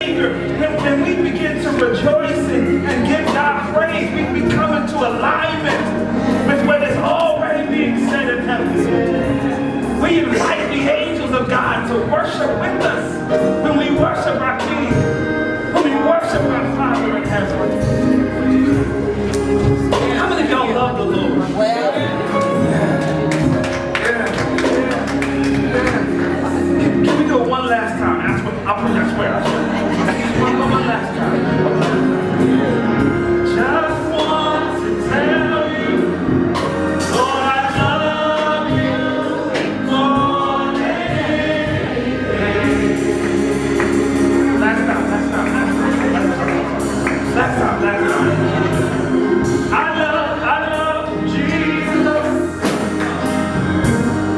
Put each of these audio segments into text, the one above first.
When we begin to rejoice and give God praise, we come into alignment with what is already being said in heaven. We invite the angels of God to worship with us when we worship our King, when we worship our Father in heaven. How many of y'all love the Lord? Can we do it one last time? I swear. One last time. Just want to tell you, Lord, I love you more than anything. Last time. I love Jesus.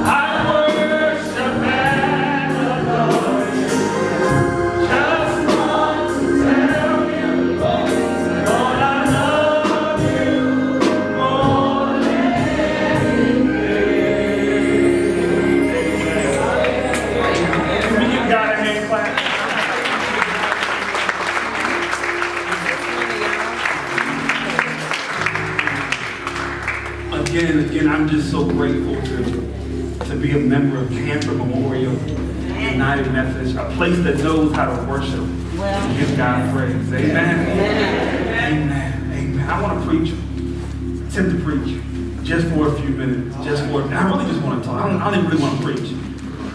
I worship and adore you. Just want to tell you, Lord, I love you more than anything. Can we give God a hand clap? Again, I'm just so grateful to be a member of Cancer Memorial United Methodist, a place that knows how to worship and give God praise. Amen. I want to attempt to preach just for a few minutes. I really just want to talk. I don't even really want to preach. I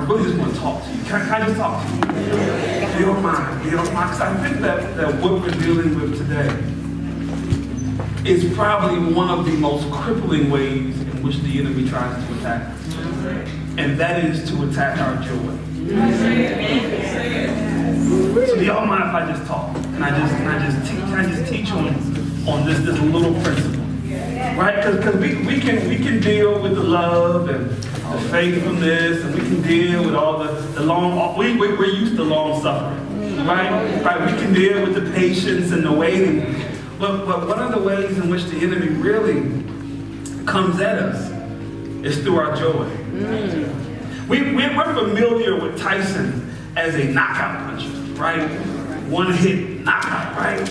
really just want to talk to you. Can I just talk to you? If you don't mind. Because I think that what we're dealing with today is probably one of the most crippling ways in which the enemy tries to attack us. And that is to attack our joy. So do y'all mind if I just talk? Can I just teach on this little principle? Right? Because we can deal with the love and the faithfulness, and we can deal with all the long, we're used to long suffering. Right? We can deal with the patience and the waiting. But one of the ways in which the enemy really comes at us is through our joy. We're familiar with Tyson as a knockout puncher, right? One hit knockout, right?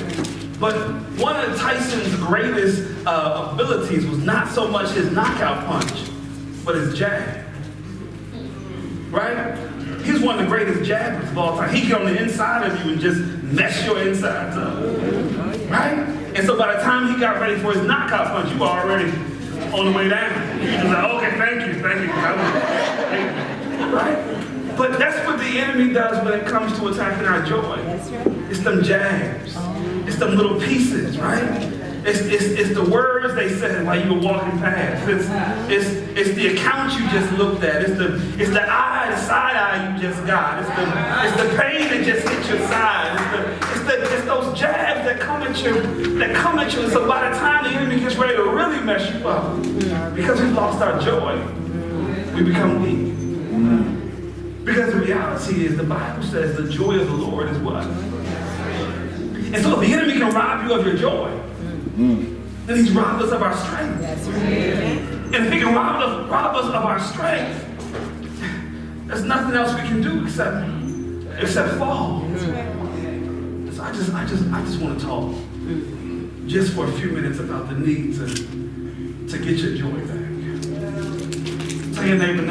But one of Tyson's greatest abilities was not so much his knockout punch, but his jab, right? He's one of the greatest jabbers of all time. He get on the inside of you and just mess your insides up, right? And so by the time he got ready for his knockout punch, you were already on the way down. You was like, okay, thank you. Right? But that's what the enemy does when it comes to attacking our joy. It's them jabs. It's them little pieces, right? It's the words they said while you were walking past. It's the account you just looked at. It's the side eye you just got. It's the pain that just hit your side. It's those jabs that come at you. And so by the time the enemy gets ready to really mess you up, because we've lost our joy, we become weak. Because the reality is, the Bible says the joy of the Lord is what? And so if the enemy can rob you of your joy, then he's robbed us of our strength. And if he can rob us of our strength, there's nothing else we can do except fall. So I just want to talk just for a few minutes about the need to get your joy back. Tell your neighbor,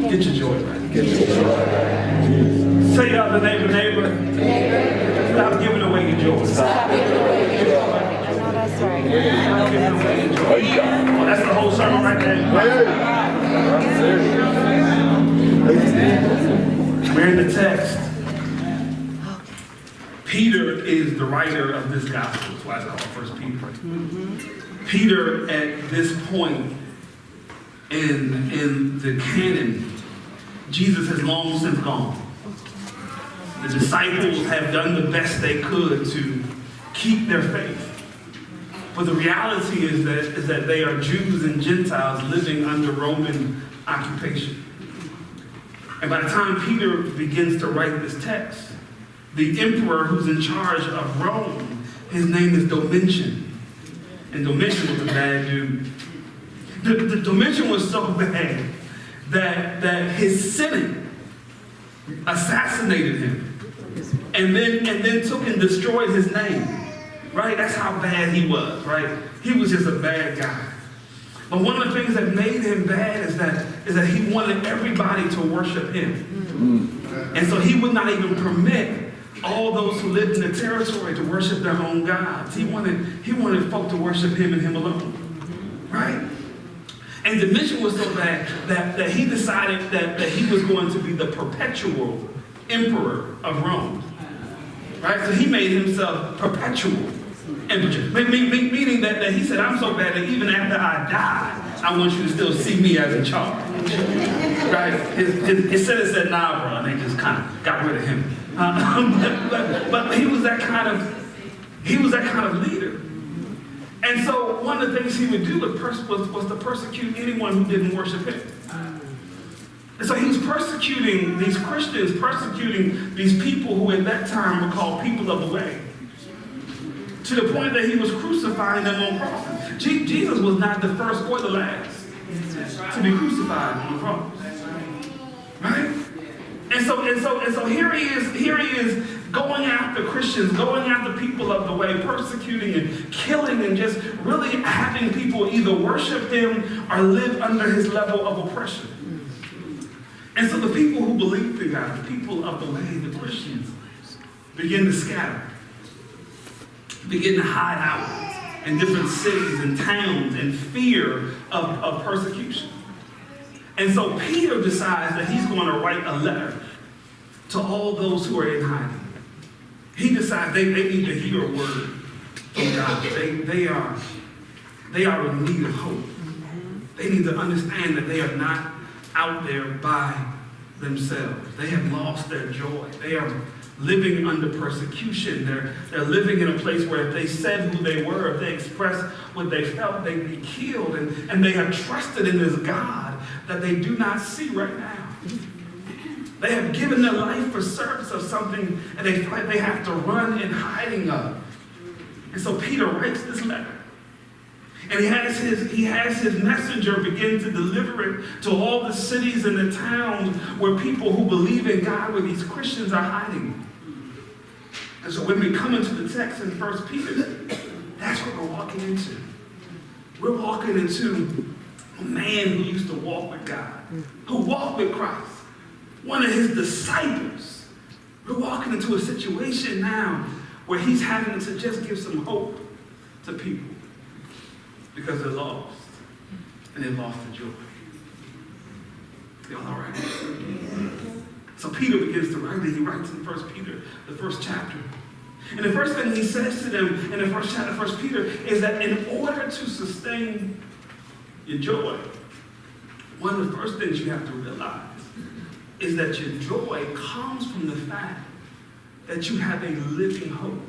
get your joy back. Say your other neighbor, stop giving away your joy. Stop giving away your joy. I know that's right. Stop giving away your joy. Oh, that's the whole sermon right there. We're in the text. Peter is the writer of this gospel. That's why it's called 1 Peter. Peter, at this point in the canon, Jesus has long since gone. The disciples have done the best they could to keep their faith. But the reality is that they are Jews and Gentiles living under Roman occupation. And by the time Peter begins to write this text, the emperor who's in charge of Rome, his name is Domitian. And Domitian was a bad dude. The Domitian was so bad that his Senate assassinated him, and then took and destroyed his name. Right? That's how bad he was, right? He was just a bad guy. But one of the things that made him bad is that he wanted everybody to worship him. And so he would not even permit all those who lived in the territory to worship their own gods. He wanted folk to worship him and him alone. Right? And the mission was so bad that he decided that he was going to be the perpetual emperor of Rome. Right? So he made himself perpetual emperor. Meaning that he said, I'm so bad that even after I die, I want you to still see me as in charge. Right? His citizens said, nah, bro, and they just kind of got rid of him. But he was that kind of leader. And so one of the things he would do was to persecute anyone who didn't worship him. And so he was persecuting these Christians, persecuting these people who at that time were called people of the way, to the point that he was crucifying them on crosses. Jesus was not the first or the last to be crucified on the cross. Right? And so here he is going after Christians, going after people of the way, persecuting and killing and just really having people either worship him or live under his level of oppression. And so the people who believed in God, the people of the way, the Christians, begin to scatter, begin to hide out in different cities and towns in fear of persecution. And so Peter decides that he's going to write a letter to all those who are in hiding. He decides they need to hear a word from God. They are in need of hope. They need to understand that they are not out there by themselves. They have lost their joy. They are living under persecution. They're living in a place where if they said who they were, if they expressed what they felt, they'd be killed. And they have trusted in this God that they do not see right now. They have given their life for service of something and they feel like they have to run in hiding of. And so Peter writes this letter. And he has his messenger begin to deliver it to all the cities and the towns where people who believe in God, where these Christians are hiding. And so when we come into the text in 1 Peter, that's what we're walking into. We're walking into a man who used to walk with God, who walked with Christ, one of his disciples. We're walking into a situation now where he's having to just give some hope to people because they're lost and they've lost the joy. Y'all all right? So Peter begins to write, and he writes in 1 Peter, the first chapter. And the first thing he says to them in the first chapter of 1 Peter is that in order to sustain your joy, one of the first things you have to realize is that your joy comes from the fact that you have a living hope.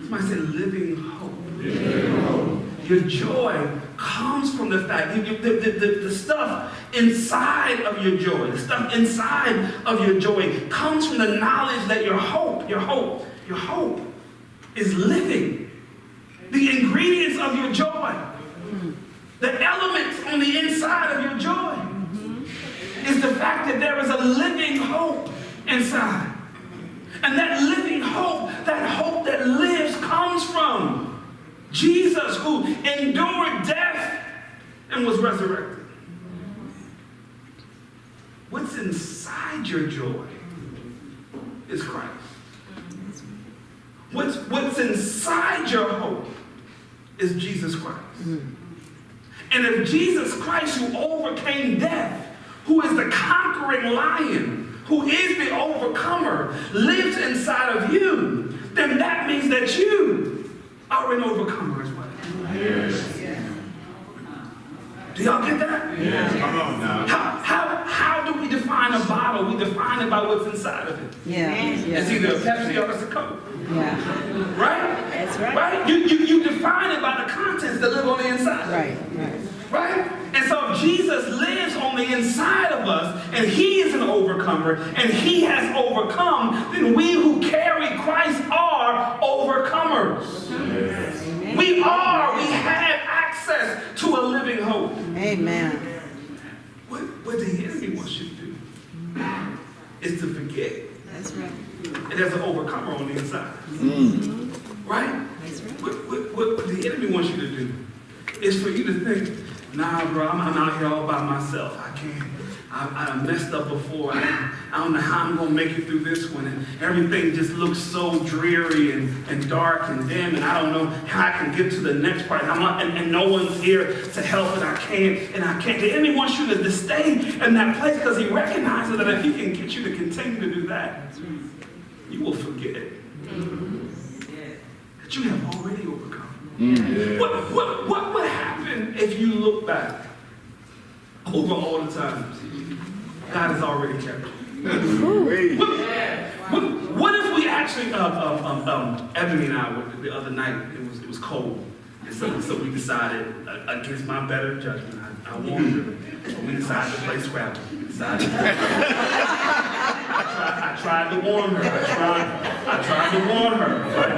Somebody say living hope. Living hope. Your joy comes from the fact, the stuff inside of your joy, the stuff inside of your joy comes from the knowledge that your hope is living. The ingredients of your joy, the elements on the inside of your joy is the fact that there is a living hope inside. And that living hope, that hope that lives, comes from Jesus, who endured death and was resurrected. What's inside your joy is Christ. What's inside your hope is Jesus Christ. And if Jesus Christ, who overcame death, who is the conquering lion, who is the overcomer, lives inside of you, then that means that you are an overcomer as well. Yes. Do y'all get that? Yes. Come on now. How do we define a bottle? We define it by what's inside of it. Yeah. It's either a Pepsi or it's a Coke. Yeah. Right? That's right. Right? You define it by the contents that live on the inside. Right. Right? And so if Jesus lives on the inside of us, and he is an overcomer, and he has overcome, then we who carry Christ are overcomers. Yes. We have access to a living hope. Amen. What the enemy wants you to do is to forget. That's right. And there's an overcomer on the inside. Right? That's right. What the enemy wants you to do is for you to think, nah, bro, I'm out here all by myself. I can't. I messed up before. I don't know how I'm going to make it through this one. And everything just looks so dreary and dark and dim. And I don't know how I can get to the next part. And no one's here to help. And I can't. The enemy wants you to stay in that place because he recognizes that if he can get you to continue to do that, you will forget that you have already overcome. What would happen if you look back over all the times God has already kept you? What if we actually, Ebony and I, the other night, it was cold. And so we decided, against my better judgment, I warned her, so we decided to play Scrabble. I tried to warn her. I tried to warn her. But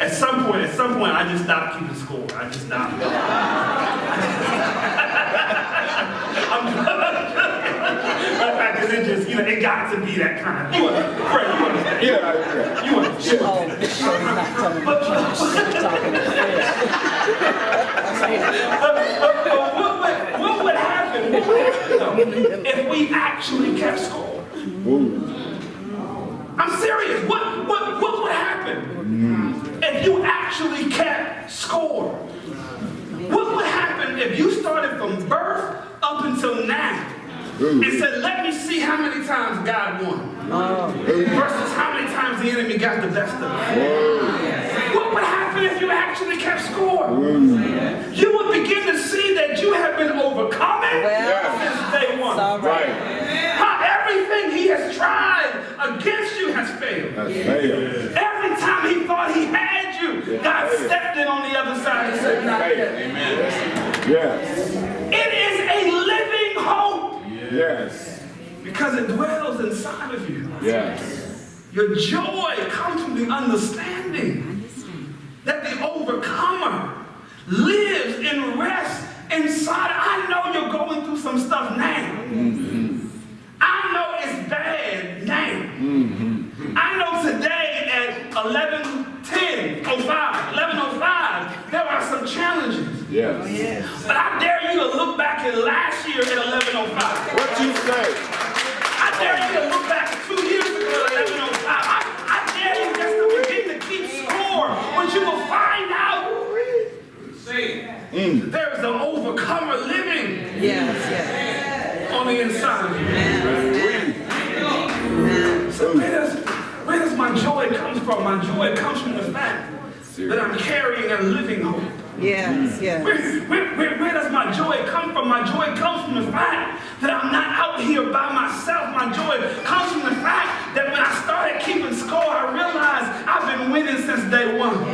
at some point, I just stopped keeping score. I just stopped. Because it just, it got to be that kind. You understand? Yeah. You understand? What would happen if we actually kept score? I'm serious. What would happen if you actually kept score? What would happen if you started from birth up until now and said, let me see how many times God won versus how many times the enemy got the best of it? What would happen if you actually kept score? You would begin to see that you have been overcoming since day one. How everything he has tried against you has failed. Every time he thought he had you, God stepped in on the other side and said, not yet. Yes. It is a living hope. Yes. Because it dwells inside of you. Yes. Your joy comes from the understanding that the overcomer lives and rests inside. I know you're going through some stuff now. I know it's bad now. I know today at 11:05, there are some challenges. Yes. But I dare you to look back at last year at 11:05. What you say? I dare you to look back 2 years ago at 11:05. I dare you just to begin to keep score, but you will find out there is an overcomer living on the inside of you. So where does my joy come from? My joy comes from the fact that I'm carrying a living hope. Yes. Where does my joy come from? My joy comes from the fact that I'm not out here by myself. My joy comes from the fact that when I started keeping score, I realized I've been winning since day one.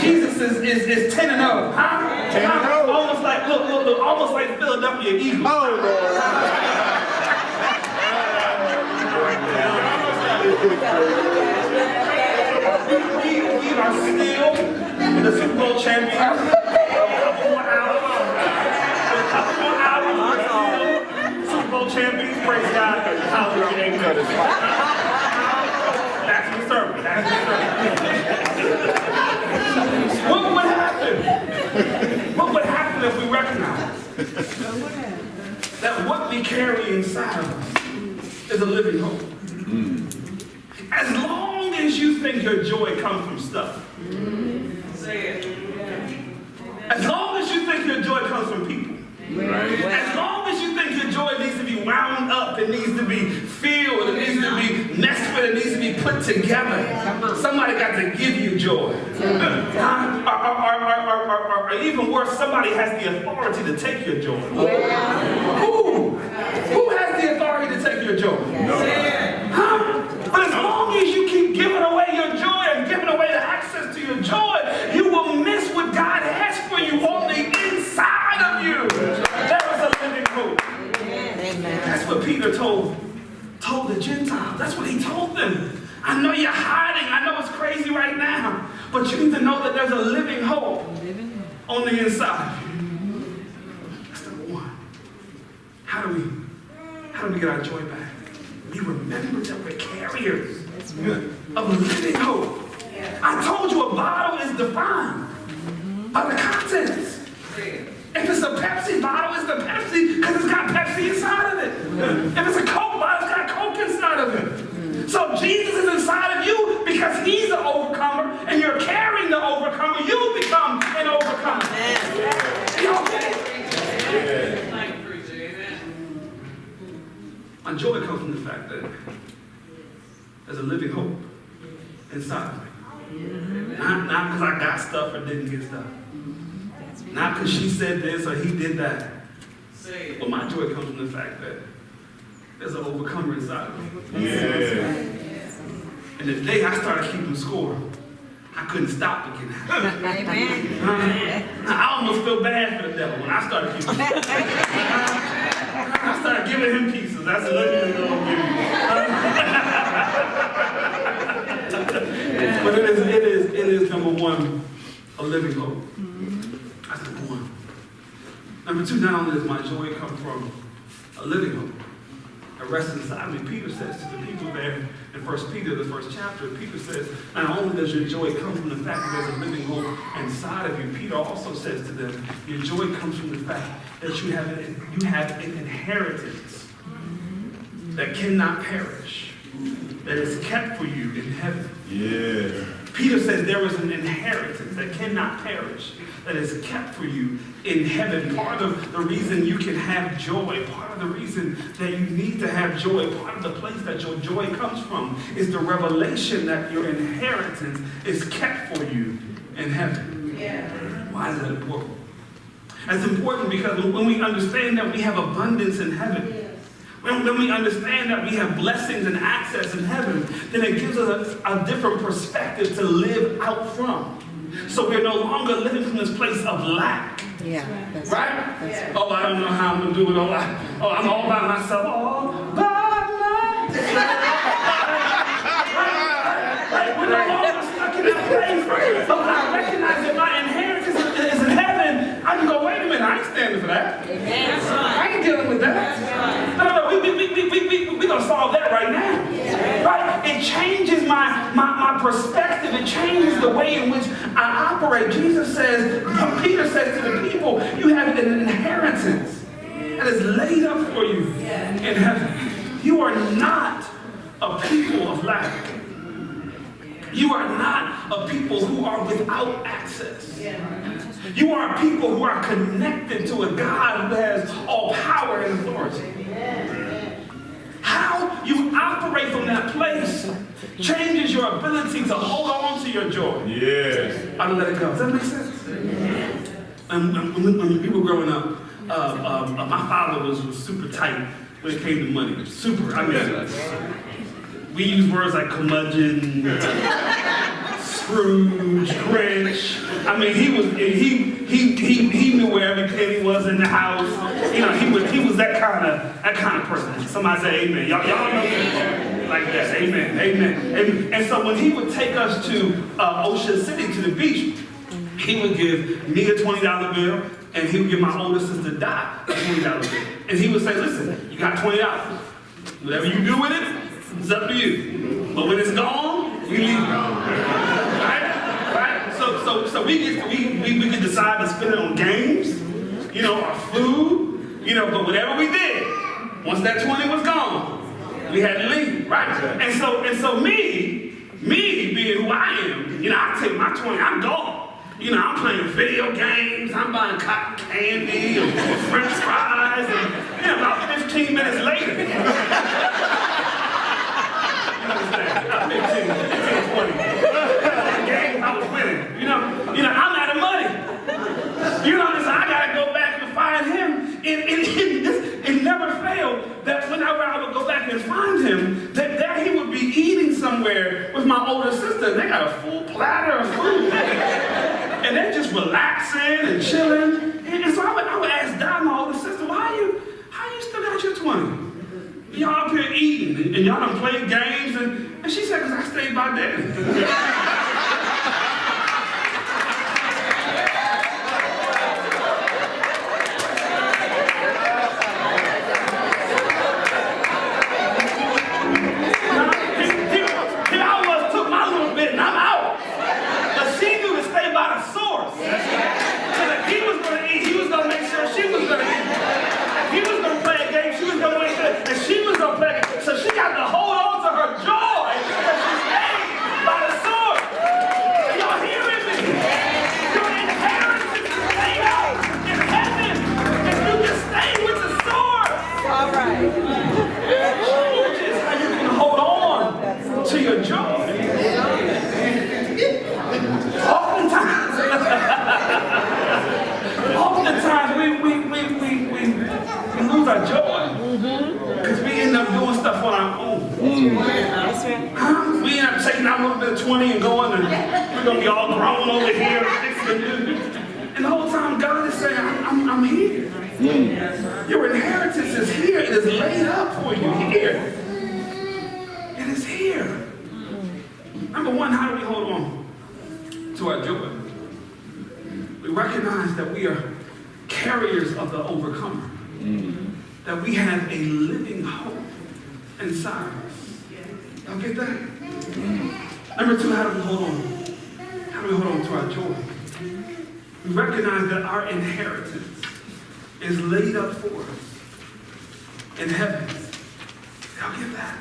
Jesus is 10-0. 10-0. Almost like, look, almost like the Philadelphia Eagles. Oh, Lord. We are still the Super Bowl champions. Super Bowl champions. Praise God. Hallelujah. That's the sermon. What would happen? What would happen if we recognize that what we carry inside of us is a living hope? As long as you think your joy comes from stuff, as long as you think your joy comes from people, as long as you think your joy needs to be wound up, it needs to be filled, it needs to be messed with, it needs to be put together. Somebody got to give you joy. Or even worse, somebody has the authority to take your joy. Who has the authority to take your joy? But as long as you keep giving away your joy and giving away the access to your joy, you will miss what God has for you on the inside of you. There is a living hope. That's what Peter told the Gentiles. That's what he told them. I know you're hiding. I know it's crazy right now. But you need to know that there's a living hope on the inside of you. That's number one. How do we get our joy back? We remember that we're carriers of a living hope. I told you a bottle is defined by the contents. If it's a Pepsi bottle, it's the Pepsi because it's got Pepsi inside of it. If it's a Coke bottle, it's got Coke inside of it. So Jesus is inside of you because he's the overcomer and you're carrying the overcomer. You become an overcomer. Y'all get it? My joy comes from the fact that there's a living hope inside of me. Not because I got stuff or didn't get stuff. Not because she said this or he did that. But my joy comes from the fact that there's an overcomer inside of me. And the day I started keeping score, I couldn't stop again. I almost feel bad for the devil when I started keeping score. I started giving him pieces. That's another thing I'm going to give you. But it is number one, a living hope. That's number one. Number two, not only does my joy come from a living hope, it rests inside me. Peter says to the people there in 1 Peter, the first chapter, Peter says, not only does your joy come from the fact that there's a living hope inside of you, Peter also says to them, your joy comes from the fact that you have an inheritance that cannot perish, that is kept for you in heaven. Yeah. Peter says there is an inheritance that cannot perish, that is kept for you in heaven. Part of the reason you can have joy, part of the reason that you need to have joy, part of the place that your joy comes from is the revelation that your inheritance is kept for you in heaven. Yeah. Why is that important? It's important because when we understand that we have abundance in heaven, when we understand that we have blessings and access in heaven, then it gives us a different perspective to live out from. So we're no longer living from this place of lack. Yeah. Right? Right. Oh, I don't know how I'm going to do it. I'm all by myself. All by myself. We're no longer stuck in that place. But when I recognize that my inheritance is in heaven, I can go, wait a minute, I ain't standing for that. Amen. I ain't dealing with that. No, we're going to solve that right now. Right? It changes my perspective. It changes the way in which I operate. Peter says to the people, you have an inheritance that is laid up for you in heaven. You are not a people of lack. You are not a people who are without access. You are people who are connected to a God who has all power and authority. How you operate from that place changes your ability to hold on to your joy. Yes. I don't let it go. Does that make sense? When we were growing up, my father was super tight when it came to money. Super. I mean, we use words like curmudgeon, Scrooge, Grinch. I mean, he knew where every penny was in the house. You know, he was that kind of person. Somebody say amen. Y'all know him like that. Amen. And so when he would take us to Ocean City to the beach, he would give me a $20 bill, and he would give my older sister Dot a $20 bill. And he would say, listen, you got $20. Whatever you do with it, it's up to you. But when it's gone, we leave it. Right? So we can decide to spend it on games, you know, or food, you know, but whatever we did, once that 20 was gone, we had to leave, right? And so me being who I am, you know, I take my 20, I'm gone. You know, I'm playing video games, I'm buying cotton candy and French fries, and you know, about 15 minutes later. You understand? About 15, 20. Game, I was winning. You know, I'm out of money. You know, so I gotta go back and find him. It never failed that whenever I would go back and find him, that there he would be eating somewhere with my older sister. They got a full platter of food. And they're just relaxing and chilling. And so I would ask Dad, my older sister, how you still got your 20? Y'all up here eating, and y'all done played games, and she said, because I stayed by daddy. joy. Because we end up doing stuff on our own. That's right. We end up taking out a little bit of 20 and going, and we're going to be all grown over here. And the whole time God is saying, I'm here. Your inheritance is here. It is laid up for you here. It is here. Number one, how do we hold on to our joy? We recognize that we are carriers of the overcomer. That we have a living hope inside us. Y'all get that? Number two, how do we hold on? How do we hold on to our joy? We recognize that our inheritance is laid up for us in heaven. Y'all get that?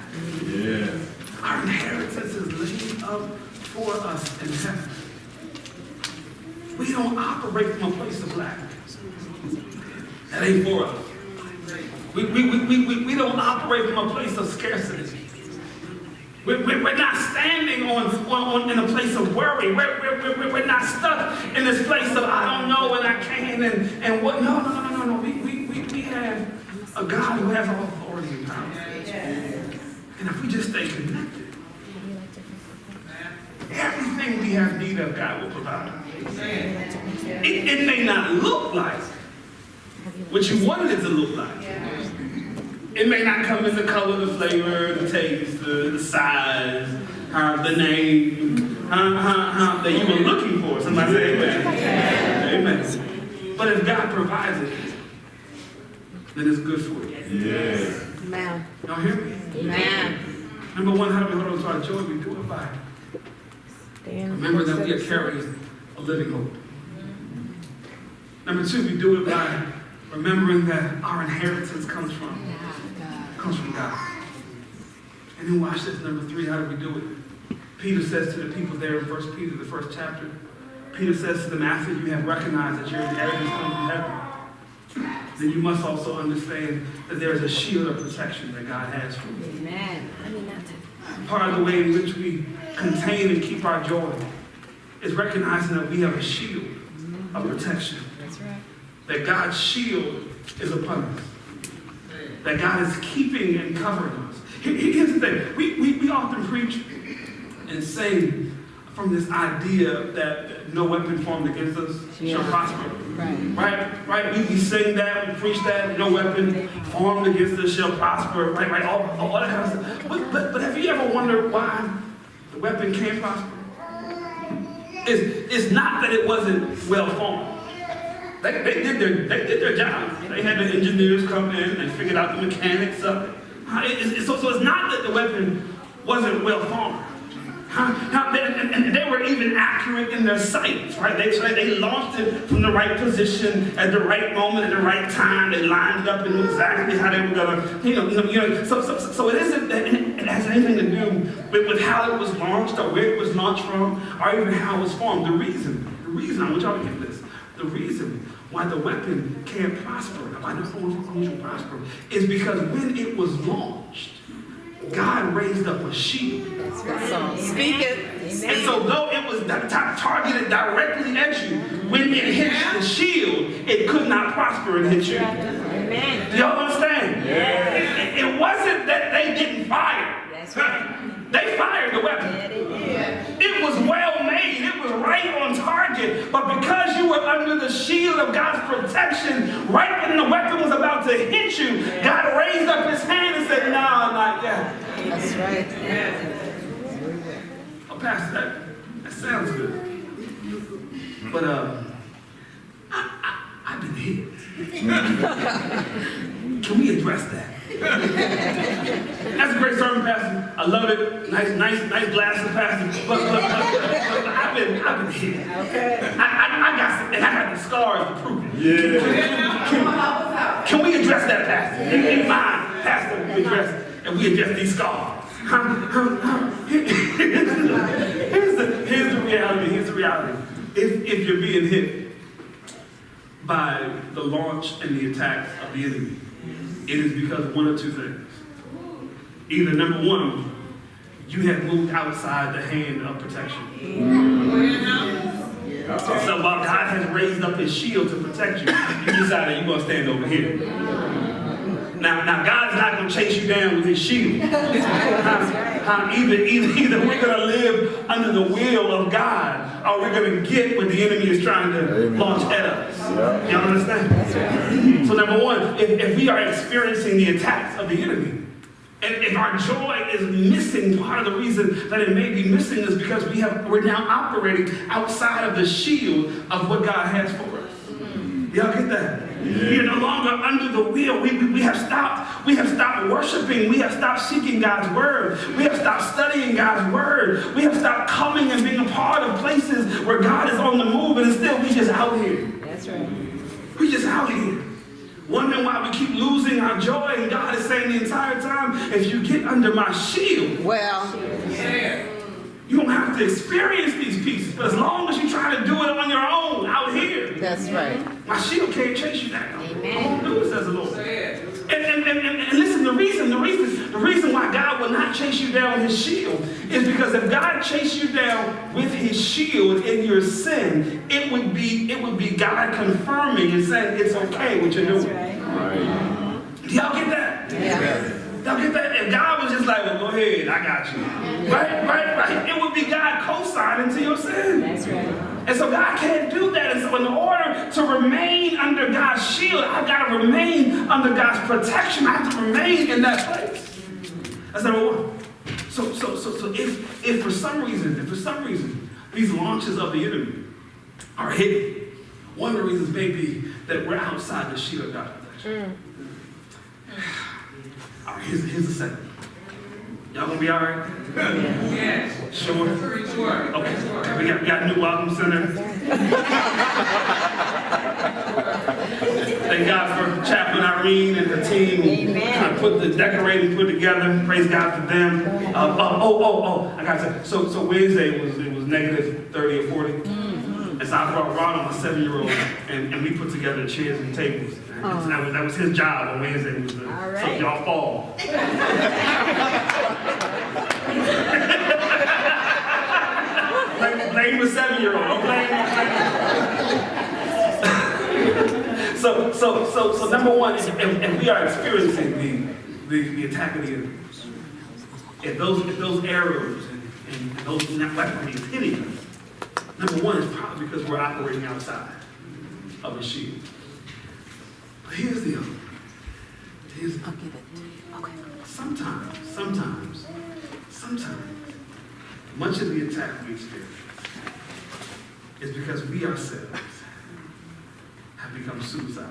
Yeah. Our inheritance is laid up for us in heaven. We don't operate from a place of lack. That ain't for us. We don't operate from a place of scarcity. We're not standing in a place of worry. We're not stuck in this place of I don't know and I can't and what. No. We have a God who has all authority and power. And if we just stay connected, everything we have need of, God will provide. It may not look like what you wanted it to look like. It may not come in the color, the flavor, the taste, the size, the name that you were looking for. Somebody say amen. Amen. But if God provides it, then it's good for you. Yes. Amen. Y'all hear me? Amen. Number one, how do we hold on to our joy? We do it by remember that we are carrying a living hope. Number two, we do it by remembering that our inheritance comes from God. And then watch this, number three, how do we do it? Peter says to the people there in 1 Peter, the first chapter, Peter says to them, after you have recognized that your inheritance comes from heaven, then you must also understand that there is a shield of protection that God has for you. Amen. Part of the way in which we contain and keep our joy is recognizing that we have a shield of protection. That's right. That God's shield is upon us. That God is keeping and covering us. Here's the thing. We often preach and sing from this idea that no weapon formed against us shall prosper. Right? We sing that, we preach that, no weapon formed against us shall prosper. Right? All that kind of stuff. But have you ever wondered why the weapon can't prosper? It's not that it wasn't well formed. They did their job. They had the engineers come in and figured out the mechanics of it. So it's not that the weapon wasn't well formed. And they were even accurate in their sights, right? They launched it from the right position at the right moment, at the right time. They lined it up and knew exactly how they were gonna, So it isn't that it has anything to do with how it was launched or where it was launched from, or even how it was formed. The reason I want y'all to get this. The reason why the weapon can't prosper, why the form won't prosper, is because when it was launched, God raised up a shield. So speak it. And so though it was targeted directly at you, when it hit the shield, it could not prosper and hit you. Amen. Do y'all understand? Yeah. It wasn't that they didn't fire. That's right. They fired the weapon. It was well made. It was right on target. But because you were under the shield of God's protection, right when the weapon was about to hit you, God raised up his hand and said, no, not yet. That's right. Oh, Pastor, that sounds good. But I've been hit. Can we address that? That's a great sermon, Pastor. I love it. Nice glasses, Pastor. But I've been hit. Okay. I got the scars to prove it. Yeah. Can we address that, Pastor? In mind, Pastor, we address it, and we address these scars. Here's the reality. If you're being hit by the launch and the attacks of the enemy, it is because of one or two things. Either number one, you have moved outside the hand of protection. So while God has raised up his shield to protect you, you decided you're going to stand over here. Now God's not going to chase you down with his shield. Either we're going to live under the will of God, or we're going to get what the enemy is trying to launch at us. You understand? So number one, if we are experiencing the attacks of the enemy, and if our joy is missing, part of the reason that it may be missing is because we're now operating outside of the shield of what God has for us. Y'all get that? Yeah. We are no longer under the wheel. We have stopped worshiping. We have stopped seeking God's word. We have stopped studying God's word. We have stopped coming and being a part of places where God is on the move, and still we just out here. That's right. We just out here. Wondering why we keep losing our joy, and God is saying the entire time, if you get under my shield, Well, you don't have to experience these pieces. But as long as you try to do it on your own out here, that's right. my shield can't chase you down. Amen. I won't do it, says the Lord. And listen, the reason why God will not chase you down with his shield is because if God chased you down with his shield in your sin, it would be God confirming and saying it's okay what you're doing. Right. Do y'all get that? Yeah. Y'all get that? If God was just like, well, go ahead, I got you. Right. It would be God co-signing to your sin. That's right. And so God can't do that. And so in order to remain under God's shield, I've got to remain under God's protection. I have to remain in that place. That's number one. So if for some reason, these launches of the enemy are hidden, one of the reasons may be that we're outside the shield of God's protection. All right, here's the second. Y'all gonna be all right? Yes. Sure? Okay. We got a new welcome center. Thank God for Chaplain Irene and her team. Kind of put the decorating together. Praise God for them. I got to say. So Wednesday it was negative 30 or 40. And so I brought Ron, my 7-year-old, and we put together chairs and tables. And that was his job on Wednesday. Was so y'all fall. Blame the 7-year-old. Don't blame him. So number one, if we are experiencing the attack of the enemy, if those arrows and those weaponry is hitting us, number one is probably because we're operating outside of the shield. But here's the other. Sometimes, much of the attack we experience is because we ourselves have become suicide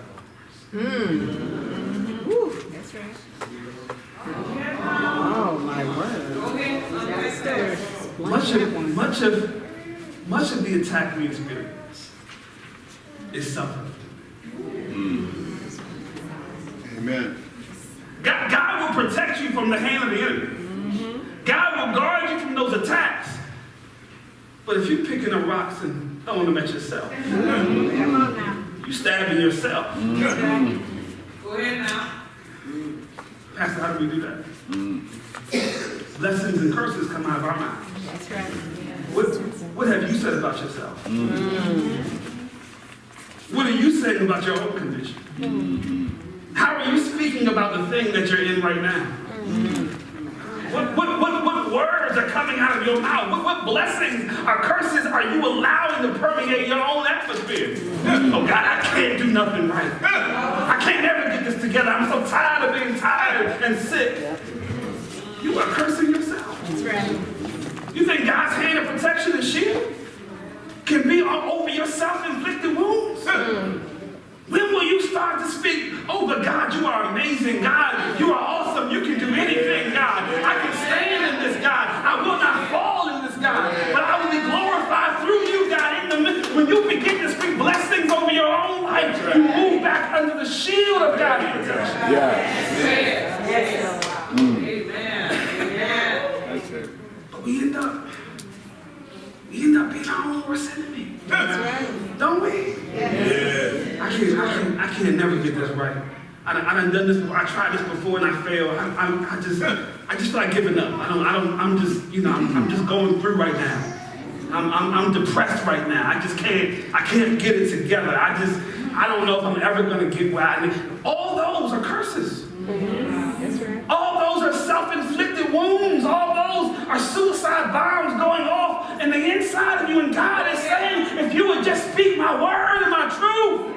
bombers. That's right. Oh, my word. Much of the attack we experience is suffering. Amen. God will protect you from the hand of the enemy. God will guard you from those attacks. But if you're picking up rocks and throwing them at yourself, Come on now. you're stabbing yourself. That's right. Go ahead now. Pastor, how do we do that? Blessings and curses come out of our mouth. That's right. What have you said about yourself? What are you saying about your own condition? How are you speaking about the thing that you're in right now? What words are coming out of your mouth? What blessings or curses are you allowing to permeate your own atmosphere? Oh God, I can't do nothing right. I can't ever get this together. I'm so tired of being tired and sick. You are cursing yourself. That's right. You think God's hand of protection and shield can be over your self-inflicted wounds? When will you start to speak, oh, but God, you are amazing. God, you are awesome. You can do anything, God. I can stand in this, God. I will not fall in this, God. But I will be glorified through you, God. When you begin to speak blessings over your own life, you move back under the shield of God's protection. Yes. Amen. That's it. But we end up being our own worst enemy. That's right. Don't we? Yeah. I can't never get this right. I done this before. I tried this before and I failed. I just feel like giving up. I'm just going through right now. I'm depressed right now. I can't get it together. I don't know if I'm ever gonna get where I need. All those are curses. That's right. All those are self-inflicted wounds. All those are suicide bombs going off in the inside of you. And God is saying, if you would just speak my word and my truth,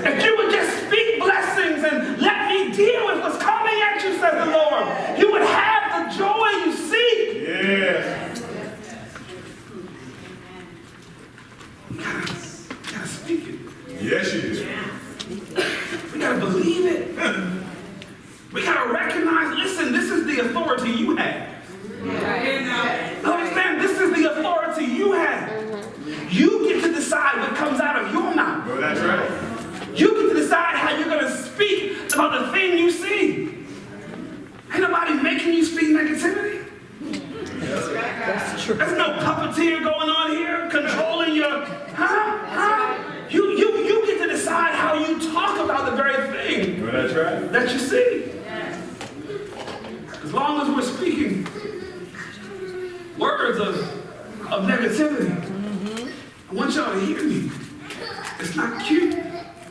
if you would just speak blessings and let me deal with what's coming at you, says the Lord, you would have the joy you seek. Yes. We gotta speak it. Yes, you do. We gotta believe it. We gotta recognize, listen, this is the authority you have. Go ahead now. Understand, this is the authority you have. You get to decide what comes out of your mouth. Well, that's right. You get to decide how you're going to speak about the thing you see. Ain't nobody making you speak negativity. That's true. There's no puppeteer going on here controlling your, You get to decide how you talk about the very thing Well, that's right. that you see. As long as we're speaking words of negativity, I want y'all to hear me. It's not cute.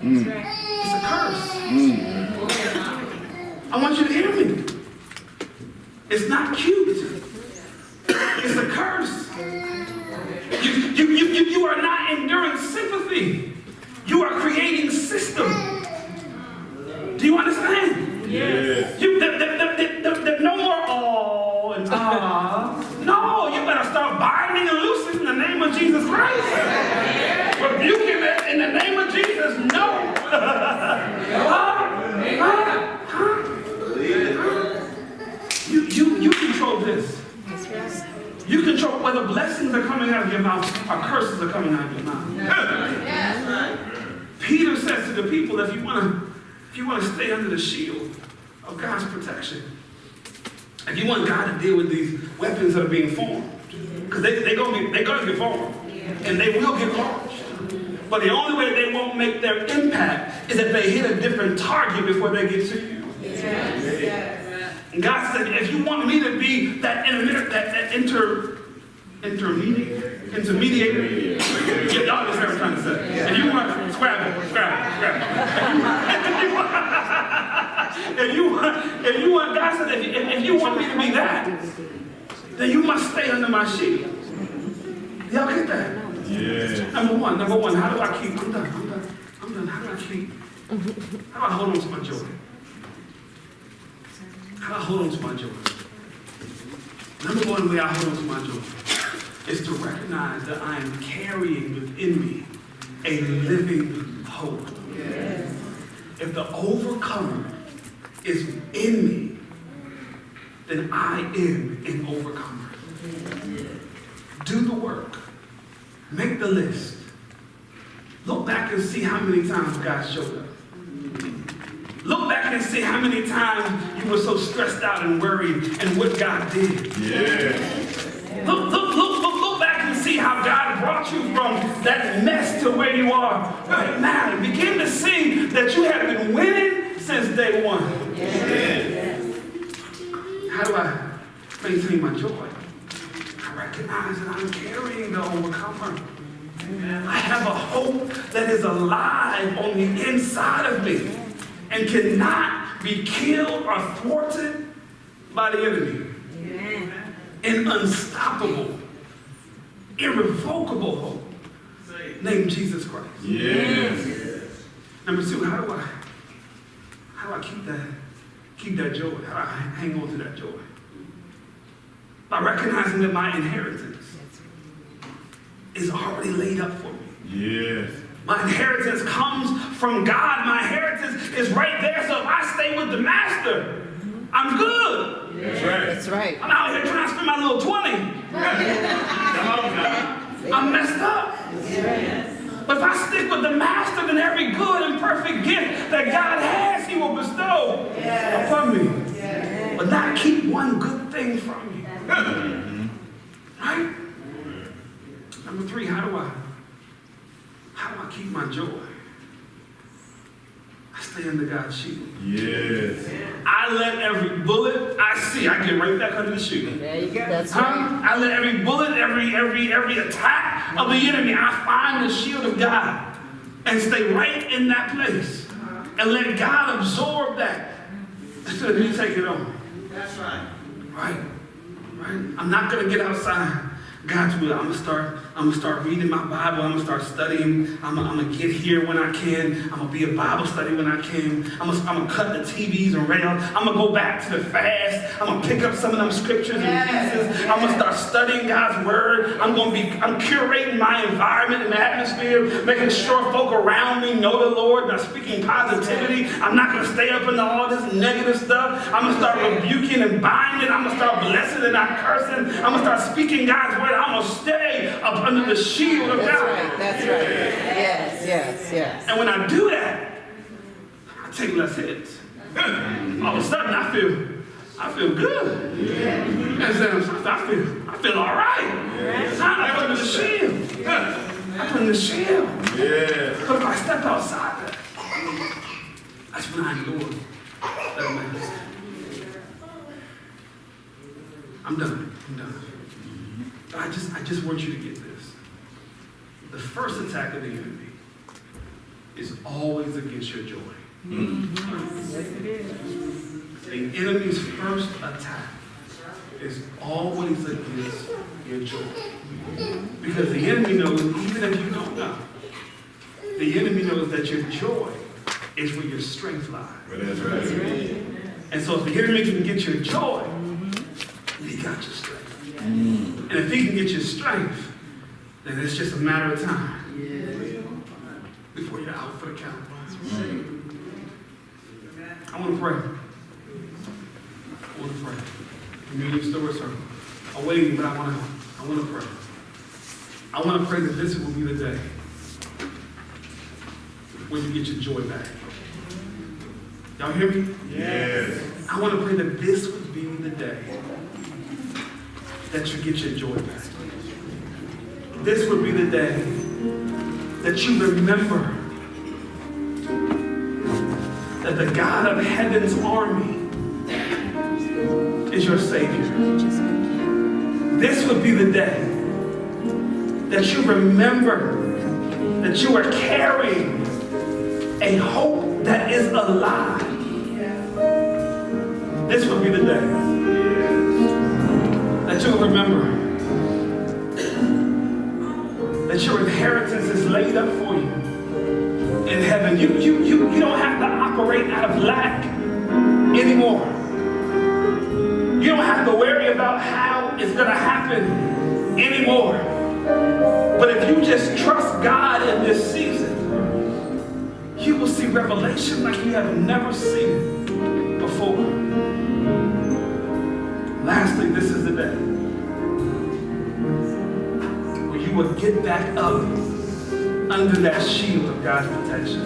It's a curse. I want you to hear me. It's not cute. It's a curse. You are not enduring sympathy. You are creating system. Do you understand? Yes. There's no more oh and no, you better start binding and loosing in the name of Jesus Christ. Rebuking it in the name of Jesus. No. You control this. You control whether blessings are coming out of your mouth or curses are coming out of your mouth. Peter says to the people, if you want to stay under the shield of God's protection, if you want God to deal with these weapons that are being formed, because they're going to get formed, and they will get launched. But the only way they won't make their impact is if they hit a different target before they get to you. And God said, if you want me to be that intermediator, y'all understand what I'm trying to say. And you want scrabble. If you want, God said, if you want me to be that, then you must stay under my shield. Y'all get that? Yeah. Number one, how do I keep, I'm done, how do I hold on to my joy? How do I hold on to my joy? Number one way I hold on to my joy is to recognize that I am carrying within me a living hope. Yes. If the overcomer is in me, then I am an overcomer. Do the work. Make the list. Look back and see how many times God showed up. Look back and see how many times you were so stressed out and worried and what God did. Yeah. Look back and see how God brought you from that mess to where you are right now. And begin to see that you have been winning since day one. Yeah. How do I maintain my joy? I recognize that I'm carrying the overcomer. I have a hope that is alive on the inside of me and cannot be killed or thwarted by the enemy. An unstoppable, irrevocable hope named Jesus Christ. Yes. Number two, how do I keep that joy? How do I hang on to that joy? By recognizing that my inheritance is already laid up for me. Yes. My inheritance comes from God. My inheritance is right there. So if I stay with the master, I'm good. That's right. That's right. I'm out here trying to spend my little 20. I'm messed up. But if I stick with the master, then every good and perfect gift that God has, he will bestow upon me. But not keep one good thing from me. Right? Number three, how do I keep my joy? I stay under God's shield. Yes. I let every bullet I see, I get right back under the shield. There you go. That's Huh? right. I let every bullet, every attack of the enemy, I find the shield of God and stay right in that place. and let God absorb that instead of me taking it on. That's right. Right? Right? I'm not going to get outside God's will. I'm gonna start reading my Bible. I'm gonna start studying. I'm gonna get here when I can. I'm gonna be a Bible study when I can. I'm gonna cut the TVs and radio. I'm gonna go back to the fast. I'm gonna pick up some of them scriptures and pieces. I'm gonna start studying God's word. I'm curating my environment and atmosphere, making sure folk around me know the Lord, and I'm speaking positivity. I'm not gonna stay up into all this negative stuff. I'm gonna start rebuking and binding. I'm gonna start blessing and not cursing. I'm gonna start speaking God's word. I'm gonna stay up under the shield of That's God. right. That's right. Yes. And when I do that, I take less hits. All of a sudden, I feel good. I feel all right. I put in the shield. I put in the shield. But if I step outside that, that's when I endure that mess. I'm done. But I just want you to get this. The first attack of the enemy is always against your joy. Yes, it is. The enemy's first attack is always against your joy. Because the enemy knows, even if you don't know, the enemy knows that your joy is where your strength lies. That's right. And so if the enemy can get your joy, he got your strength. And if he can get your strength, then it's just a matter of time before you're out for the count. I want to pray. Communion store circle. I'm waiting, but I want to pray. I want to pray that this will be the day when you get your joy back. Y'all hear me? Yes. I want to pray that this would be the day that you get your joy back. This would be the day that you remember that the God of heaven's army is your Savior. This would be the day that you remember that you are carrying a hope that is alive. This would be the day that you'll remember that your inheritance is laid up for you in heaven. You don't have to operate out of lack anymore. You don't have to worry about how it's going to happen anymore. But if you just trust God in this season, you will see revelation like you have never seen before. Lastly, this is the day where you will get back up under that shield of God's protection.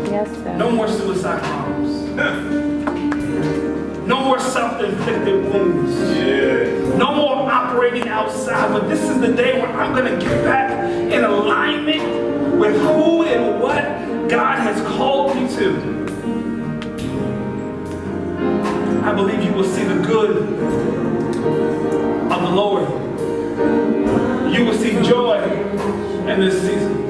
Yes, sir. No more suicide bombs. No more self-inflicted wounds. No more operating outside. But this is the day where I'm going to get back in alignment with who and what God has called me to. I believe you will see the good of the Lord. You will see joy in this season.